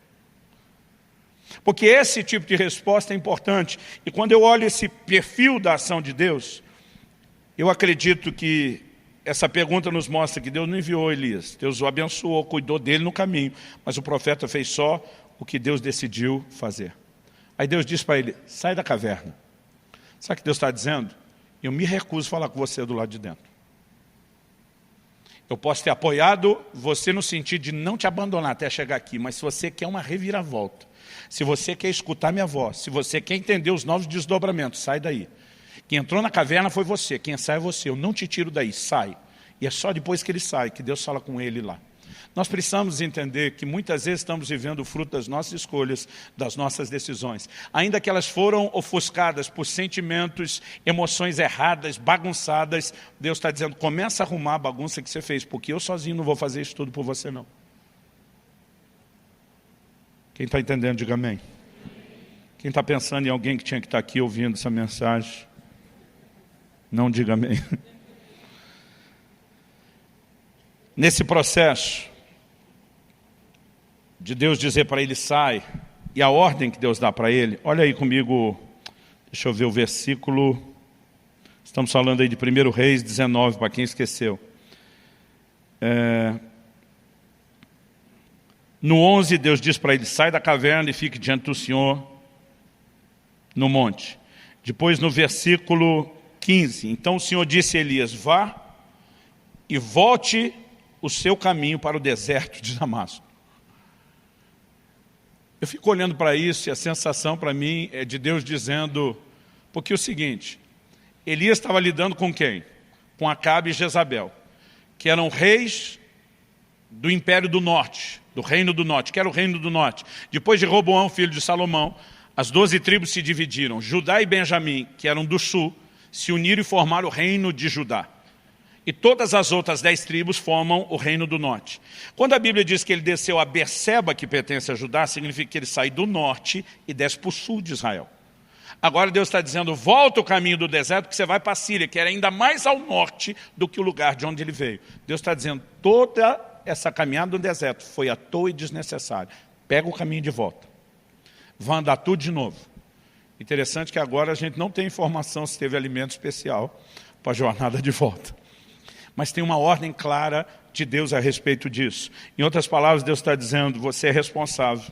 Porque esse tipo de resposta é importante. E quando eu olho esse perfil da ação de Deus, eu acredito que essa pergunta nos mostra que Deus não enviou Elias. Deus o abençoou, cuidou dele no caminho. Mas o profeta fez só o que Deus decidiu fazer. Aí Deus diz para ele, sai da caverna. Sabe o que Deus está dizendo? Eu me recuso a falar com você do lado de dentro. Eu posso ter apoiado você no sentido de não te abandonar até chegar aqui. Mas se você quer uma reviravolta, se você quer escutar minha voz, se você quer entender os novos desdobramentos, sai daí. Quem entrou na caverna foi você, quem sai é você. Eu não te tiro daí, sai. E é só depois que ele sai, que Deus fala com ele lá. Nós precisamos entender que muitas vezes estamos vivendo o fruto das nossas escolhas, das nossas decisões. Ainda que elas foram ofuscadas por sentimentos, emoções erradas, bagunçadas, Deus está dizendo, começa a arrumar a bagunça que você fez, porque eu sozinho não vou fazer isso tudo por você não. Quem está entendendo, diga amém. Quem está pensando em alguém que tinha que estar aqui ouvindo essa mensagem, não diga amém. Nesse processo de Deus dizer para ele sai, e a ordem que Deus dá para ele, olha aí comigo, deixa eu ver o versículo, estamos falando aí de 1 Reis 19, para quem esqueceu. No 11, Deus diz para ele, sai da caverna e fique diante do Senhor no monte. Depois no versículo 15, então o Senhor disse a Elias, vá e volte o seu caminho para o deserto de Damasco. Eu fico olhando para isso e a sensação para mim é de Deus dizendo, porque é o seguinte, Elias estava lidando com quem? Com Acabe e Jezabel, que eram reis do Império do Norte, do Reino do Norte, que era o Reino do Norte. Depois de Roboão, filho de Salomão, as 12 tribos se dividiram. Judá e Benjamim, que eram do sul, se uniram e formaram o Reino de Judá. E todas as outras 10 tribos formam o Reino do Norte. Quando a Bíblia diz que ele desceu a Berseba, que pertence a Judá, significa que ele sai do norte e desce para o sul de Israel. Agora Deus está dizendo, volta o caminho do deserto, que você vai para a Síria, que era ainda mais ao norte do que o lugar de onde ele veio. Deus está dizendo, toda essa caminhada no deserto foi à toa e desnecessária. Pega o caminho de volta. Vai andar tudo de novo. Interessante que agora a gente não tem informação se teve alimento especial para a jornada de volta. Mas tem uma ordem clara de Deus a respeito disso. Em outras palavras, Deus está dizendo, você é responsável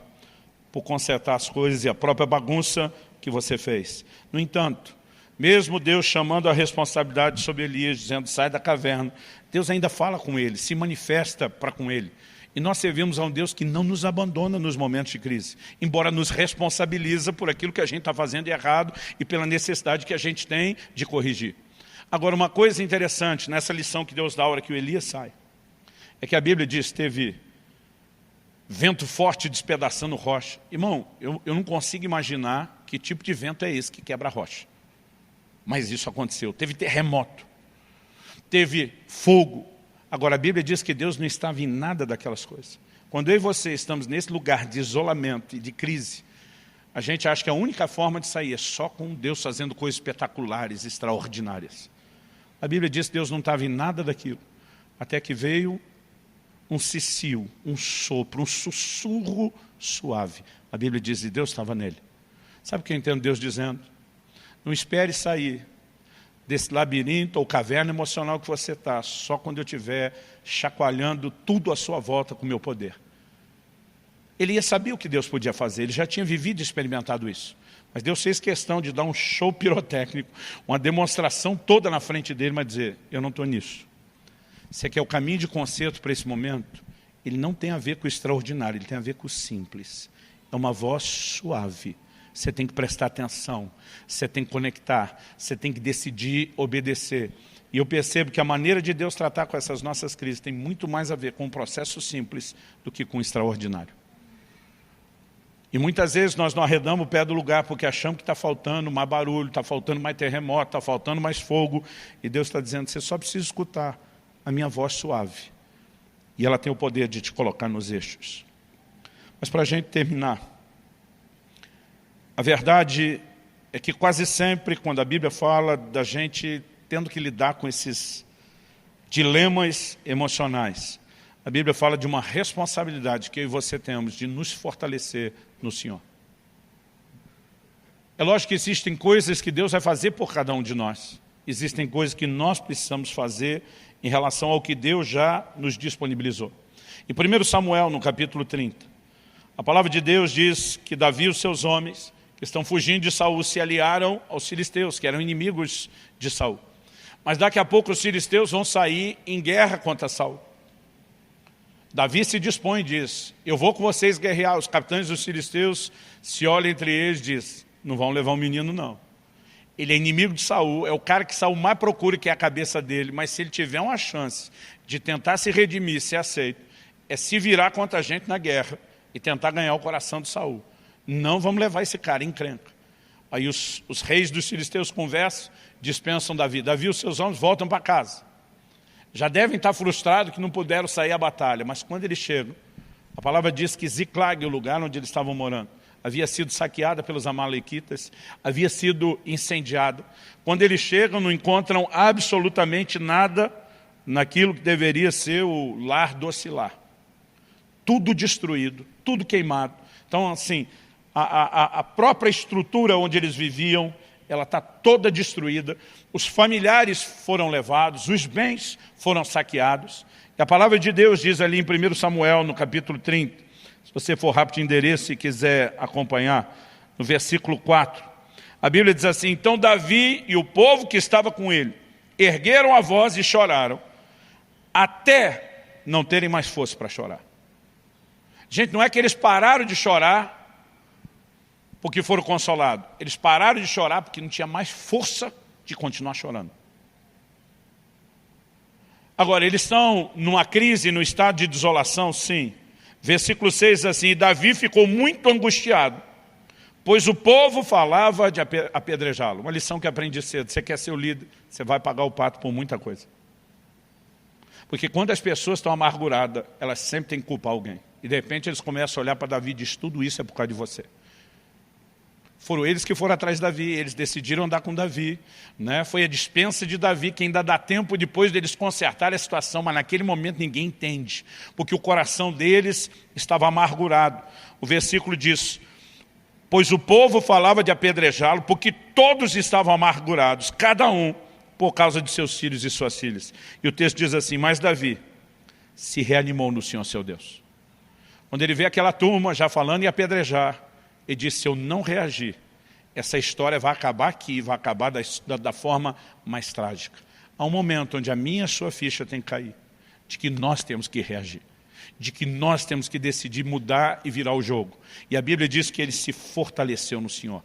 por consertar as coisas e a própria bagunça que você fez. No entanto, mesmo Deus chamando a responsabilidade sobre Elias, dizendo, sai da caverna, Deus ainda fala com ele, se manifesta para com ele. E nós servimos a um Deus que não nos abandona nos momentos de crise, embora nos responsabiliza por aquilo que a gente está fazendo errado e pela necessidade que a gente tem de corrigir. Agora, uma coisa interessante nessa lição que Deus dá a hora que o Elias sai, é que a Bíblia diz que teve vento forte despedaçando rocha. Irmão, eu não consigo imaginar que tipo de vento é esse que quebra a rocha. Mas isso aconteceu. Teve terremoto, teve fogo. Agora, a Bíblia diz que Deus não estava em nada daquelas coisas. Quando eu e você estamos nesse lugar de isolamento e de crise, a gente acha que a única forma de sair é só com Deus fazendo coisas espetaculares, extraordinárias. A Bíblia diz que Deus não estava em nada daquilo, até que veio um cicio, um sopro, um sussurro suave. A Bíblia diz que Deus estava nele. Sabe o que eu entendo Deus dizendo? Não espere sair desse labirinto ou caverna emocional que você está, só quando eu estiver chacoalhando tudo à sua volta com o meu poder. Ele ia saber o que Deus podia fazer, ele já tinha vivido e experimentado isso. Mas Deus fez questão de dar um show pirotécnico, uma demonstração toda na frente dele, mas dizer, eu não estou nisso. Você quer o caminho de conserto para esse momento? Ele não tem a ver com o extraordinário, ele tem a ver com o simples. É uma voz suave. Você tem que prestar atenção, você tem que conectar, você tem que decidir obedecer. E eu percebo que a maneira de Deus tratar com essas nossas crises tem muito mais a ver com um processo simples do que com o extraordinário. E muitas vezes nós não arredamos o pé do lugar porque achamos que está faltando mais barulho, está faltando mais terremoto, está faltando mais fogo. E Deus está dizendo, você só precisa escutar a minha voz suave. E ela tem o poder de te colocar nos eixos. Mas para a gente terminar, a verdade é que quase sempre, quando a Bíblia fala da gente tendo que lidar com esses dilemas emocionais, a Bíblia fala de uma responsabilidade que eu e você temos de nos fortalecer no Senhor. É lógico que existem coisas que Deus vai fazer por cada um de nós. Existem coisas que nós precisamos fazer em relação ao que Deus já nos disponibilizou. Em 1 Samuel, no capítulo 30, a palavra de Deus diz que Davi e os seus homens, que estão fugindo de Saul, se aliaram aos filisteus, que eram inimigos de Saul. Mas daqui a pouco os filisteus vão sair em guerra contra Saul. Davi se dispõe e diz, eu vou com vocês guerrear. Os capitães dos filisteus se olham entre eles e dizem, não vão levar o menino não. Ele é inimigo de Saul, é o cara que Saul mais procura, que é a cabeça dele, mas se ele tiver uma chance de tentar se redimir, ser aceito, é se virar contra a gente na guerra e tentar ganhar o coração de Saul. Não vamos levar esse cara em encrenca. Aí os reis dos filisteus conversam, dispensam Davi. Davi e os seus homens voltam para casa. Já devem estar frustrados que não puderam sair à batalha, mas quando eles chegam, a palavra diz que Ziclag, o lugar onde eles estavam morando, havia sido saqueada pelos amalequitas, havia sido incendiada. Quando eles chegam, não encontram absolutamente nada naquilo que deveria ser o lar docilar. Tudo destruído, tudo queimado. Então, assim, a própria estrutura onde eles viviam, ela está toda destruída. Os familiares foram levados, os bens foram saqueados. E a palavra de Deus diz ali em 1 Samuel, no capítulo 30, se você for rápido de endereço e quiser acompanhar, no versículo 4, a Bíblia diz assim, então Davi e o povo que estava com ele ergueram a voz e choraram, até não terem mais força para chorar. Gente, não é que eles pararam de chorar porque foram consolados. Eles pararam de chorar porque não tinha mais força de continuar chorando. Agora, eles estão numa crise, no estado de desolação, sim. Versículo 6 diz assim, Davi ficou muito angustiado, pois o povo falava de apedrejá-lo. Uma lição que aprendi cedo, você quer ser o líder, você vai pagar o pato por muita coisa. Porque quando as pessoas estão amarguradas, elas sempre têm que culpar alguém. E de repente eles começam a olhar para Davi e dizem, tudo isso é por causa de você. Foram eles que foram atrás de Davi, eles decidiram andar com Davi, né? Foi a dispensa de Davi que ainda dá tempo depois deles consertarem a situação, mas naquele momento ninguém entende, porque o coração deles estava amargurado. O versículo diz, pois o povo falava de apedrejá-lo, porque todos estavam amargurados, cada um por causa de seus filhos e suas filhas. E o texto diz assim, mas Davi se reanimou no Senhor seu Deus. Quando ele vê aquela turma já falando em apedrejar, ele disse, se eu não reagir, essa história vai acabar aqui, vai acabar da forma mais trágica. Há um momento onde a minha e a sua ficha tem que cair, de que nós temos que reagir, de que nós temos que decidir mudar e virar o jogo. E a Bíblia diz que ele se fortaleceu no Senhor.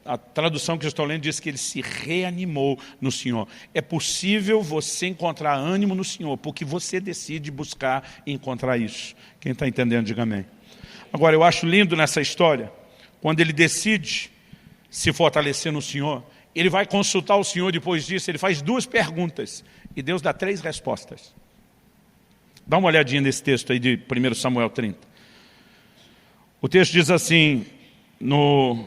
A tradução que eu estou lendo diz que ele se reanimou no Senhor. É possível você encontrar ânimo no Senhor, porque você decide buscar e encontrar isso. Quem está entendendo, diga amém. Agora, eu acho lindo nessa história, quando ele decide se fortalecer no Senhor, ele vai consultar o Senhor depois disso, ele faz 2 perguntas, e Deus dá 3 respostas. Dá uma olhadinha nesse texto aí de 1 Samuel 30. O texto diz assim, no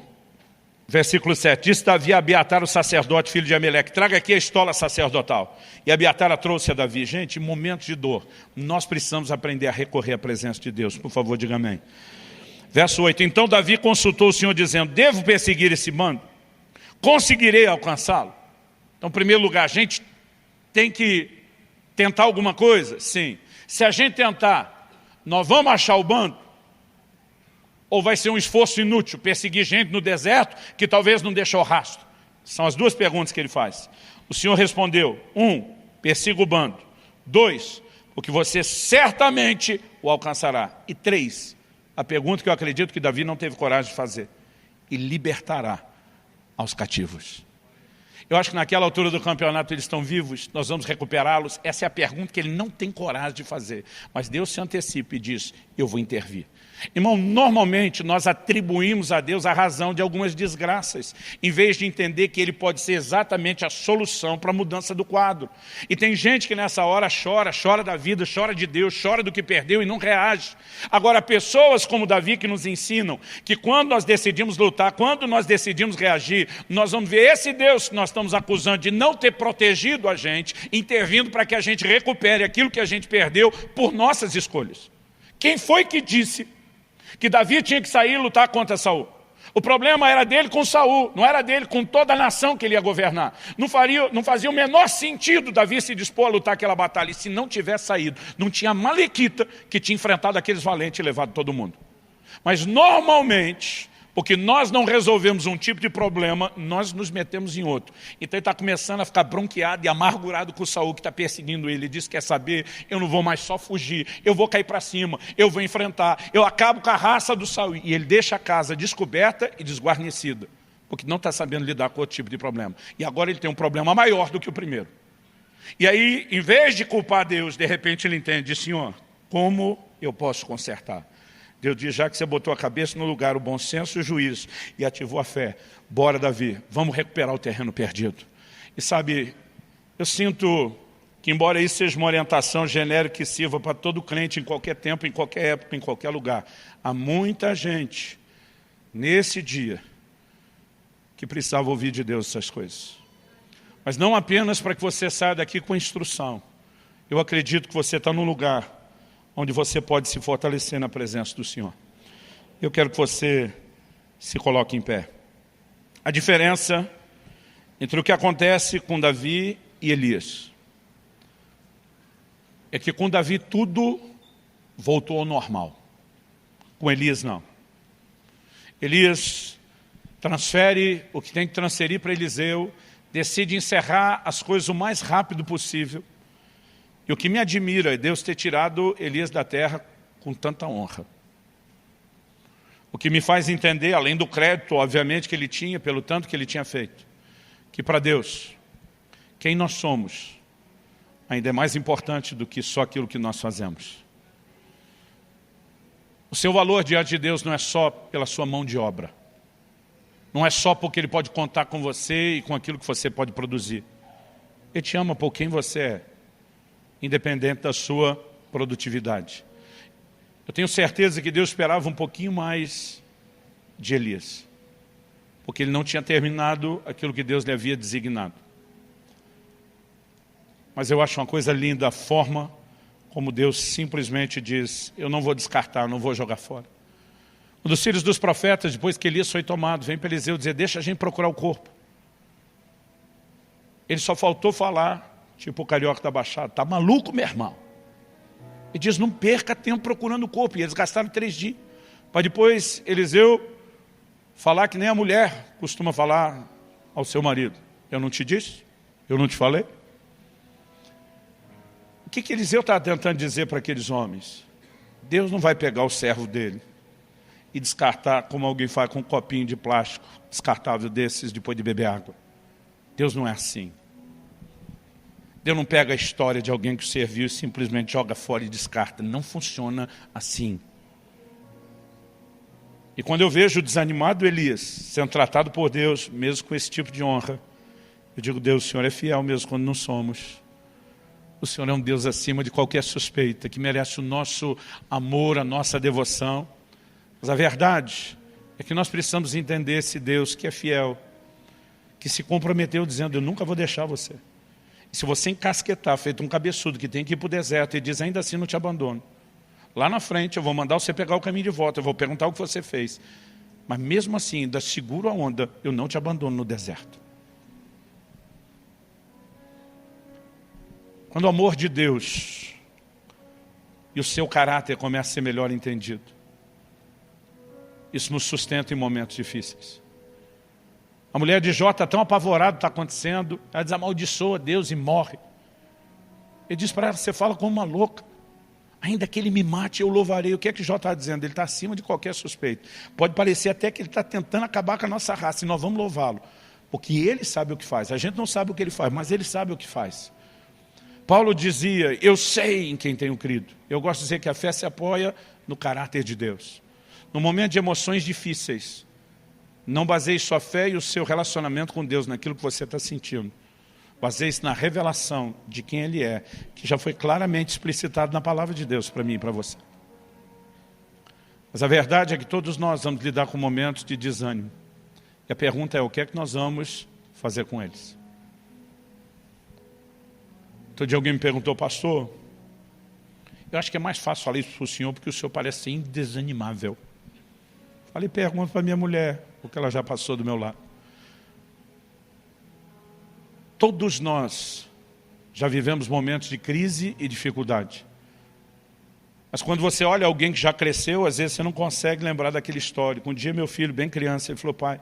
versículo 7, disse Davi a Abiatar, o sacerdote, filho de Ameleque, traga aqui a estola sacerdotal. E Abiatar a trouxe a Davi. Gente, em momentos de dor, nós precisamos aprender a recorrer à presença de Deus. Por favor, diga amém. Verso 8, então Davi consultou o Senhor dizendo, devo perseguir esse bando? Conseguirei alcançá-lo? Então, em primeiro lugar, a gente tem que tentar alguma coisa? Sim. Se a gente tentar, nós vamos achar o bando? Ou vai ser um esforço inútil, perseguir gente no deserto que talvez não deixe o rastro? São as duas perguntas que ele faz. O Senhor respondeu: 1, persiga o bando. 2, porque você certamente o alcançará. E 3, a pergunta que eu acredito que Davi não teve coragem de fazer: e libertará aos cativos. Eu acho que naquela altura do campeonato eles estão vivos, nós vamos recuperá-los. Essa é a pergunta que ele não tem coragem de fazer. Mas Deus se antecipa e diz: eu vou intervir. Irmão, normalmente nós atribuímos a Deus a razão de algumas desgraças, em vez de entender que Ele pode ser exatamente a solução para a mudança do quadro. E tem gente que nessa hora chora da vida, chora de Deus, chora do que perdeu e não reage. Agora, pessoas como Davi que nos ensinam que quando nós decidimos lutar, quando nós decidimos reagir, nós vamos ver esse Deus que nós estamos acusando de não ter protegido a gente, intervindo para que a gente recupere aquilo que a gente perdeu por nossas escolhas. Quem foi que disse que Davi tinha que sair e lutar contra Saul? O problema era dele com Saul, não era dele com toda a nação que ele ia governar. Não fazia o menor sentido Davi se dispor a lutar aquela batalha. E se não tivesse saído, não tinha Malequita que tinha enfrentado aqueles valentes e levado todo mundo. Mas normalmente, porque nós não resolvemos um tipo de problema, nós nos metemos em outro. Então ele está começando a ficar bronqueado e amargurado com o Saul que está perseguindo ele. Ele diz: quer saber, eu não vou mais só fugir, eu vou cair para cima, eu vou enfrentar, eu acabo com a raça do Saul. E ele deixa a casa descoberta e desguarnecida, porque não está sabendo lidar com outro tipo de problema. E agora ele tem um problema maior do que o primeiro. E aí, em vez de culpar Deus, de repente ele entende: Senhor, como eu posso consertar? Deus diz: já que você botou a cabeça no lugar, o bom senso e o juízo, e ativou a fé, bora, Davi, vamos recuperar o terreno perdido. E sabe, eu sinto que, embora isso seja uma orientação genérica que sirva para todo crente, em qualquer tempo, em qualquer época, em qualquer lugar, há muita gente, nesse dia, que precisava ouvir de Deus essas coisas. Mas não apenas para que você saia daqui com instrução. Eu acredito que você está num lugar onde você pode se fortalecer na presença do Senhor. Eu quero que você se coloque em pé. A diferença entre o que acontece com Davi e Elias é que com Davi tudo voltou ao normal. Com Elias não. Elias transfere o que tem que transferir para Eliseu, decide encerrar as coisas o mais rápido possível. E o que me admira é Deus ter tirado Elias da terra com tanta honra. O que me faz entender, além do crédito, obviamente, que ele tinha, pelo tanto que ele tinha feito, que para Deus, quem nós somos, ainda é mais importante do que só aquilo que nós fazemos. O seu valor diante de Deus não é só pela sua mão de obra. Não é só porque Ele pode contar com você e com aquilo que você pode produzir. Ele te ama por quem você é, independente da sua produtividade. Eu tenho certeza que Deus esperava um pouquinho mais de Elias, porque ele não tinha terminado aquilo que Deus lhe havia designado. Mas eu acho uma coisa linda a forma como Deus simplesmente diz: eu não vou descartar, não vou jogar fora. Um dos filhos dos profetas, depois que Elias foi tomado, vem para Eliseu dizer: deixa a gente procurar o corpo. Ele só faltou falar, tipo o carioca da Baixada: tá maluco, meu irmão? Ele diz: não perca tempo procurando o corpo. E eles gastaram 3 dias. Para depois Eliseu falar que nem a mulher costuma falar ao seu marido: eu não te disse? Eu não te falei? O que Eliseu está tentando dizer para aqueles homens? Deus não vai pegar o servo dele e descartar como alguém faz com um copinho de plástico descartável desses depois de beber água. Deus não é assim. Deus não pega a história de alguém que serviu e simplesmente joga fora e descarta. Não funciona assim. E quando eu vejo o desanimado Elias sendo tratado por Deus, mesmo com esse tipo de honra, eu digo: Deus, o Senhor é fiel mesmo quando não somos. O Senhor é um Deus acima de qualquer suspeita, que merece o nosso amor, a nossa devoção. Mas a verdade é que nós precisamos entender esse Deus que é fiel, que se comprometeu dizendo: eu nunca vou deixar você. E se você encasquetar, feito um cabeçudo que tem que ir para o deserto e diz: ainda assim não te abandono, lá na frente eu vou mandar você pegar o caminho de volta, eu vou perguntar o que você fez. Mas mesmo assim, ainda seguro a onda, eu não te abandono no deserto. Quando o amor de Deus e o seu caráter começam a ser melhor entendido, isso nos sustenta em momentos difíceis. A mulher de Jó está tão apavorada, está acontecendo, ela diz, amaldiçoa Deus e morre. Ele diz para ela, você fala como uma louca. Ainda que ele me mate, eu louvarei. O que é que Jó está dizendo? Ele está acima de qualquer suspeito. Pode parecer até que ele está tentando acabar com a nossa raça, e nós vamos louvá-lo. Porque ele sabe o que faz. A gente não sabe o que ele faz, mas ele sabe o que faz. Paulo dizia, eu sei em quem tenho crido. Eu gosto de dizer que a fé se apoia no caráter de Deus. No momento de emoções difíceis, não baseie sua fé e o seu relacionamento com Deus naquilo que você está sentindo. Baseie-se na revelação de quem Ele é, que já foi claramente explicitado na palavra de Deus para mim e para você. Mas a verdade é que todos nós vamos lidar com momentos de desânimo. E a pergunta é, o que é que nós vamos fazer com eles? Outro dia alguém me perguntou, pastor, eu acho que é mais fácil falar isso para o senhor, porque o senhor parece ser indesanimável. Falei, pergunta para minha mulher, porque ela já passou do meu lado. Todos nós já vivemos momentos de crise e dificuldade. Mas quando você olha alguém que já cresceu, às vezes você não consegue lembrar daquele histórico. Um dia meu filho, bem criança, ele falou, pai,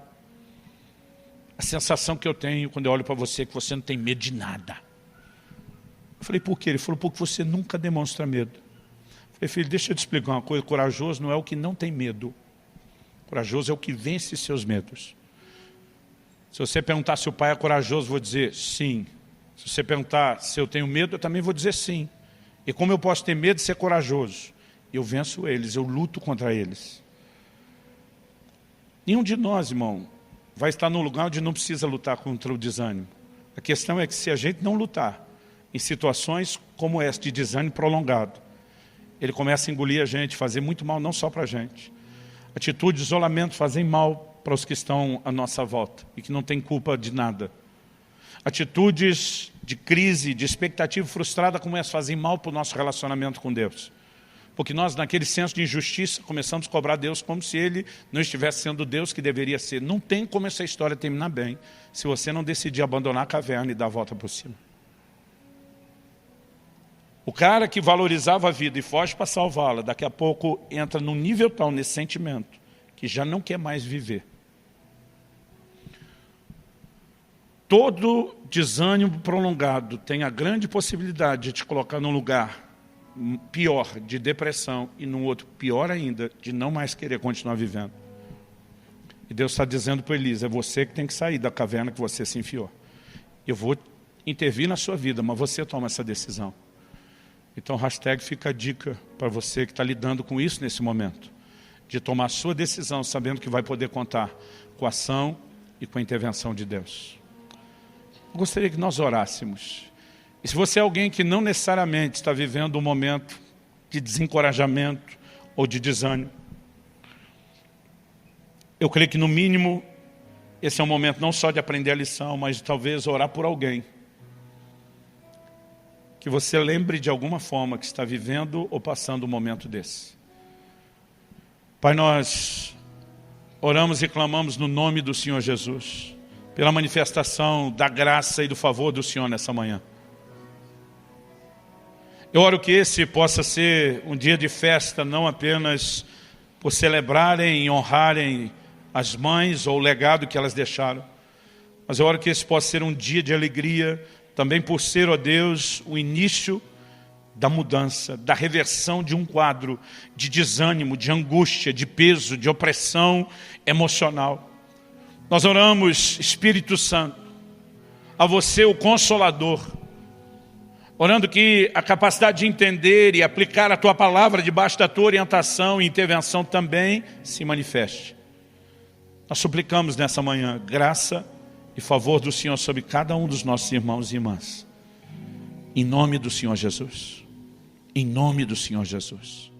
a sensação que eu tenho quando eu olho para você é que você não tem medo de nada. Eu falei, por quê? Ele falou, porque você nunca demonstra medo. Eu falei, filho, deixa eu te explicar uma coisa, corajoso não é o que não tem medo. Corajoso é o que vence seus medos. Se você perguntar se o pai é corajoso, eu vou dizer sim. Se você perguntar se eu tenho medo, eu também vou dizer sim. E como eu posso ter medo de ser corajoso? Eu venço eles, eu luto contra eles. Nenhum de nós, irmão, vai estar num lugar onde não precisa lutar contra o desânimo. A questão é que se a gente não lutar em situações como essa de desânimo prolongado, ele começa a engolir a gente, fazer muito mal não só para a gente. Atitude de isolamento fazem mal para os que estão à nossa volta e que não têm culpa de nada. Atitudes de crise, de expectativa frustrada começam a fazer mal para o nosso relacionamento com Deus. Porque nós, naquele senso de injustiça, começamos a cobrar Deus como se Ele não estivesse sendo o Deus que deveria ser. Não tem como essa história terminar bem se você não decidir abandonar a caverna e dar a volta por cima. O cara que valorizava a vida e foge para salvá-la, daqui a pouco entra num nível tal nesse sentimento, que já não quer mais viver. Todo desânimo prolongado tem a grande possibilidade de te colocar num lugar pior, de depressão, e num outro pior ainda, de não mais querer continuar vivendo. E Deus está dizendo para Elisa, é você que tem que sair da caverna que você se enfiou. Eu vou intervir na sua vida, mas você toma essa decisão. Então, hashtag fica a dica para você que está lidando com isso nesse momento, de tomar a sua decisão, sabendo que vai poder contar com a ação e com a intervenção de Deus. Eu gostaria que nós orássemos. E se você é alguém que não necessariamente está vivendo um momento de desencorajamento ou de desânimo, eu creio que no mínimo esse é um momento não só de aprender a lição, mas de talvez orar por alguém. Que você lembre de alguma forma que está vivendo ou passando um momento desse. Pai, nós oramos e clamamos no nome do Senhor Jesus, pela manifestação da graça e do favor do Senhor nessa manhã. Eu oro que esse possa ser um dia de festa, não apenas por celebrarem e honrarem as mães ou o legado que elas deixaram, mas eu oro que esse possa ser um dia de alegria, também por ser, ó Deus, o início da mudança, da reversão de um quadro de desânimo, de angústia, de peso, de opressão emocional. Nós oramos, Espírito Santo, a você o Consolador, orando que a capacidade de entender e aplicar a Tua palavra debaixo da Tua orientação e intervenção também se manifeste. Nós suplicamos nessa manhã graça e favor do Senhor sobre cada um dos nossos irmãos e irmãs. Em nome do Senhor Jesus. Em nome do Senhor Jesus.